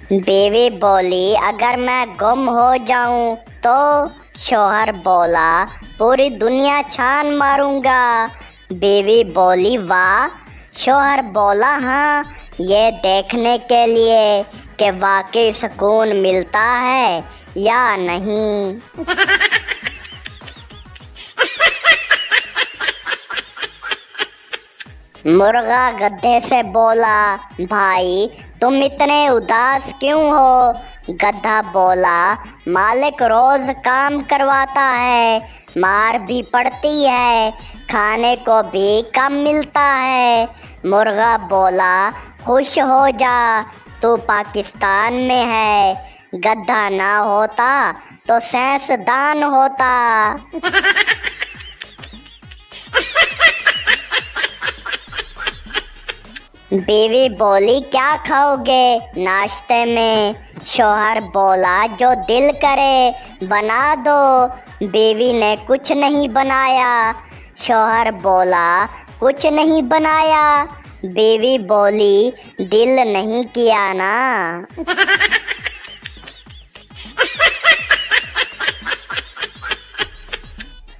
बीवी बोली अगर मैं गुम हो जाऊं तो? शौहर बोला पूरी दुनिया छान मारूंगा। बीवी बोली वाह। शौहर बोला हाँ, ये देखने के लिए कि वाकई सुकून मिलता है या नहीं। मुर्गा गधे से बोला भाई तुम इतने उदास क्यों हो? गधा बोला मालिक रोज काम करवाता है, मार भी पड़ती है, खाने को भी कम मिलता है। मुर्गा बोला खुश हो जा, तू पाकिस्तान में है, गधा ना होता तो साइंसदान होता। बीवी बोली क्या खाओगे नाश्ते में? शौहर बोला जो दिल करे बना दो। बीवी ने कुछ नहीं बनाया। शौहर बोला कुछ नहीं बनाया? बीवी बोली दिल नहीं किया ना।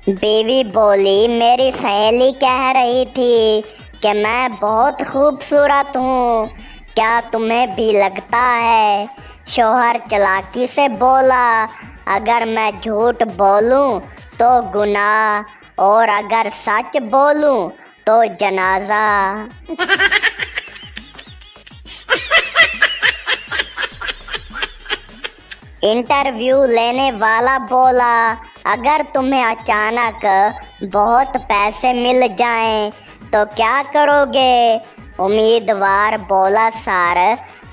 बीवी बोली मेरी सहेली कह रही थी कि मैं बहुत खूबसूरत हूँ, क्या तुम्हें भी लगता है? शौहर चालाकी से बोला अगर मैं झूठ बोलूँ तो गुनाह, और अगर सच बोलूँ तो जनाजा। इंटरव्यू लेने वाला बोला अगर तुम्हें अचानक बहुत पैसे मिल जाएं तो क्या करोगे? उम्मीदवार बोला सर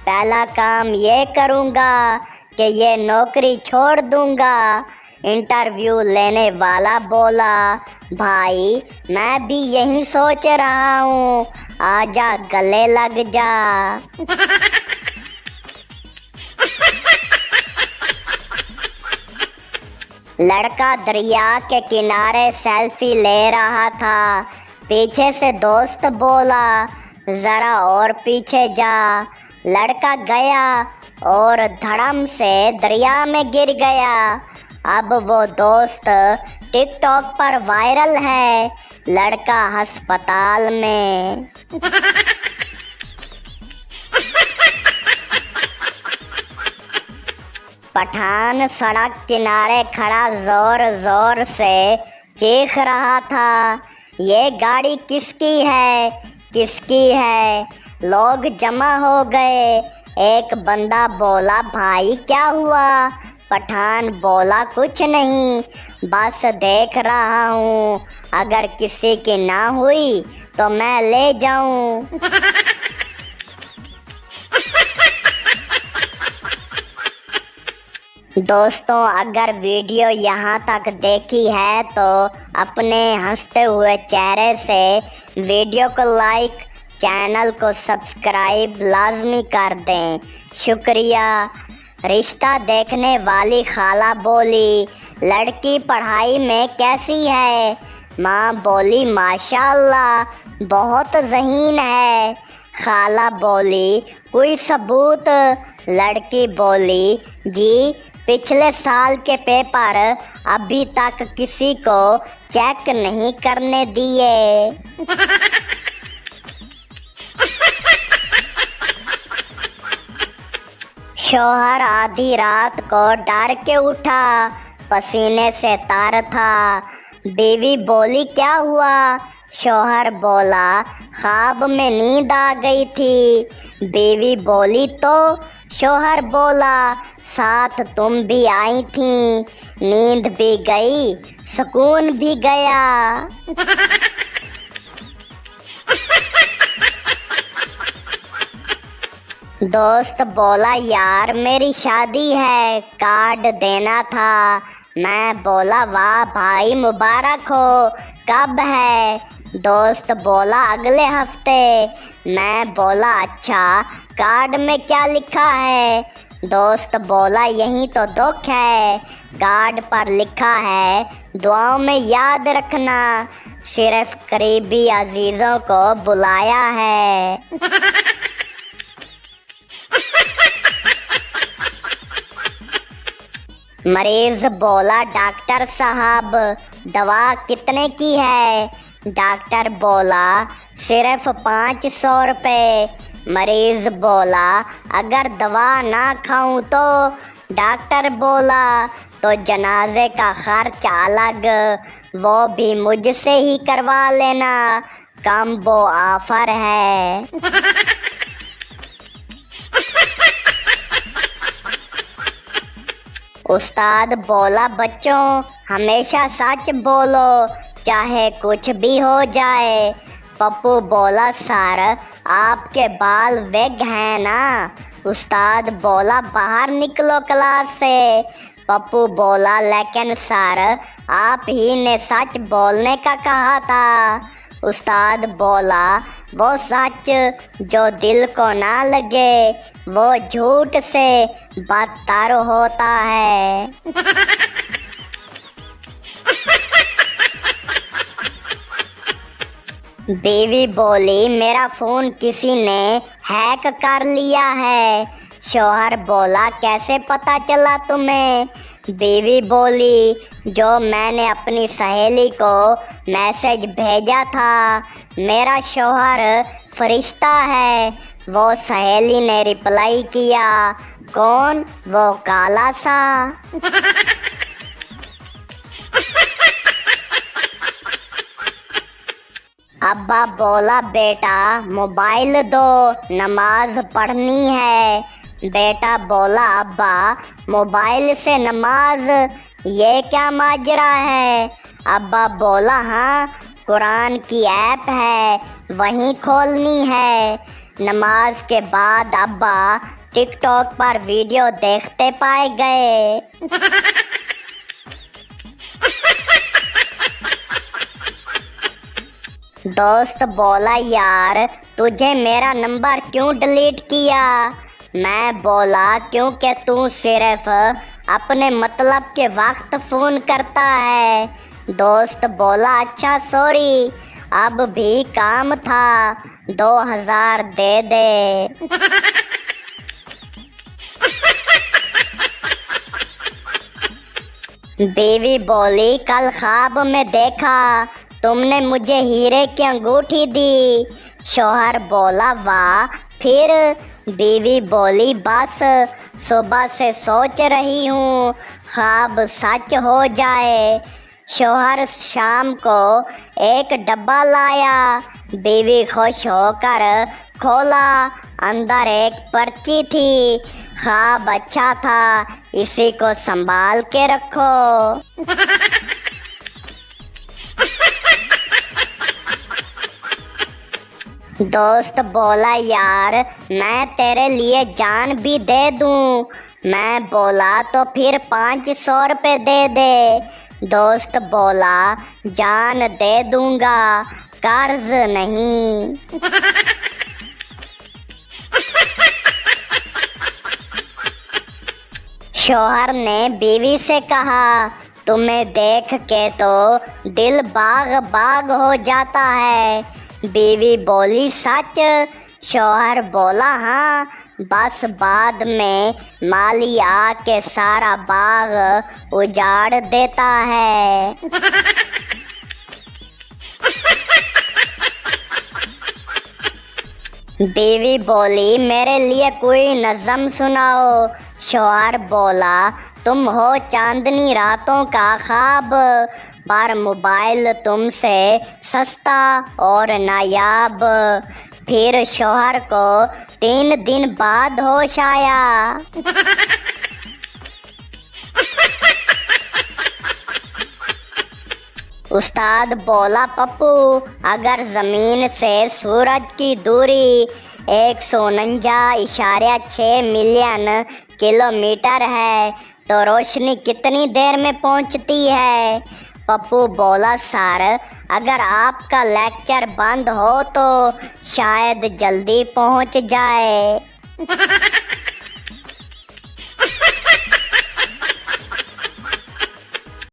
पहला काम ये करूँगा कि ये नौकरी छोड़ दूँगा। इंटरव्यू लेने वाला बोला भाई मैं भी यही सोच रहा हूँ, आजा गले लग जा। लड़का दरिया के किनारे सेल्फी ले रहा था। पीछे से दोस्त बोला ज़रा और पीछे जा। लड़का गया और धड़म से दरिया में गिर गया। अब वो दोस्त टिकटॉक पर वायरल है, लड़का अस्पताल में। पठान सड़क किनारे खड़ा जोर जोर से चीख रहा था ये गाड़ी किसकी है, किसकी है? लोग जमा हो गए। एक बंदा बोला भाई क्या हुआ? पठान बोला कुछ नहीं, बस देख रहा हूँ, अगर किसी की ना हुई तो मैं ले जाऊँ। दोस्तों अगर वीडियो यहाँ तक देखी है तो अपने हंसते हुए चेहरे से वीडियो को लाइक, चैनल को सब्सक्राइब लाजमी कर दें, शुक्रिया। रिश्ता देखने वाली खाला बोली लड़की पढ़ाई में कैसी है? माँ बोली माशाअल्लाह बहुत ज़हीन है। खाला बोली कोई सबूत? लड़की बोली जी पिछले साल के पेपर अभी तक किसी को चेक नहीं करने दिए। शौहर आधी रात को डर के उठा, पसीने से तर था। बीवी बोली क्या हुआ? शौहर बोला ख्वाब में नींद आ गई थी। बीवी बोली तो? शौहर बोला साथ तुम भी आई थी, नींद भी गई, सुकून भी गया। दोस्त बोला यार मेरी शादी है, कार्ड देना था। मैं बोला वाह भाई मुबारक हो, कब है? दोस्त बोला अगले हफ्ते। मैं बोला अच्छा, कार्ड में क्या लिखा है? दोस्त बोला यही तो दुख है, कार्ड पर लिखा है दुआओं में याद रखना, सिर्फ करीबी अजीज़ों को बुलाया है। मरीज बोला, डॉक्टर साहब दवा कितने की है? डॉक्टर बोला, सिर्फ 500 रुपये। मरीज बोला, अगर दवा ना खाऊं तो? डॉक्टर बोला, तो जनाजे का खर्च अलग, वो भी मुझसे ही करवा लेना, कम्बो ऑफर है। उस्ताद बोला, बच्चों हमेशा सच बोलो, चाहे कुछ भी हो जाए। पप्पू बोला, सर आपके बाल विग हैं ना? उस्ताद बोला, बाहर निकलो क्लास से। पप्पू बोला, लेकिन सर आप ही ने सच बोलने का कहा था। उस्ताद बोला, वो सच जो दिल को ना लगे वो झूठ से बदतर होता है। बीवी बोली, मेरा फ़ोन किसी ने हैक कर लिया है। शौहर बोला, कैसे पता चला तुम्हें? बीवी बोली, जो मैंने अपनी सहेली को मैसेज भेजा था। मेरा शौहर फरिश्ता है। वो सहेली ने रिप्लाई किया, कौन? वो काला सा। अब्बा बोला, बेटा मोबाइल दो, नमाज पढ़नी है। बेटा बोला, अब्बा मोबाइल से नमाज, ये क्या माजरा है? अब्बा बोला, हाँ कुरान की ऐप है, वहीं खोलनी है। नमाज के बाद अब्बा टिकटॉक पर वीडियो देखते पाए गए। दोस्त बोला, यार तुझे मेरा नंबर क्यों डिलीट किया? मैं बोला, क्योंकि तू सिर्फ अपने मतलब के वक्त फ़ोन करता है। दोस्त बोला, अच्छा सॉरी, अब भी काम था, 2000 दे दे। बीवी बोली, कल ख्वाब में देखा तुमने मुझे हीरे की अंगूठी दी। शौहर बोला, वाह, फिर? बीवी बोली, बस सुबह से सोच रही हूँ ख्वाब सच हो जाए। शौहर शाम को एक डब्बा लाया। बीवी खुश होकर खोला, अंदर एक पर्ची थी। ख्वाब अच्छा था, इसी को संभाल के रखो। दोस्त बोला, यार मैं तेरे लिए जान भी दे दूं। मैं बोला, तो फिर 500 रुपये दे दे। दोस्त बोला, जान दे दूंगा, कर्ज नहीं। शौहर ने बीवी से कहा, तुम्हें देख के तो दिल बाग बाग हो जाता है। बीवी बोली, सच? शौहर बोला, हाँ, बस बाद में माली आके सारा बाग उजाड़ देता है। बीवी बोली, मेरे लिए कोई नज़म सुनाओ। शौहर बोला, तुम हो चांदनी रातों का ख्वाब, पर मोबाइल तुमसे सस्ता और नायाब। फिर शौहर को 3 दिन बाद होश आया। उस्ताद बोला, पप्पू अगर ज़मीन से सूरज की दूरी 149.6 मिलियन किलोमीटर है तो रोशनी कितनी देर में पहुंचती है? पप्पू बोला, सर अगर आपका लेक्चर बंद हो तो शायद जल्दी पहुंच जाए।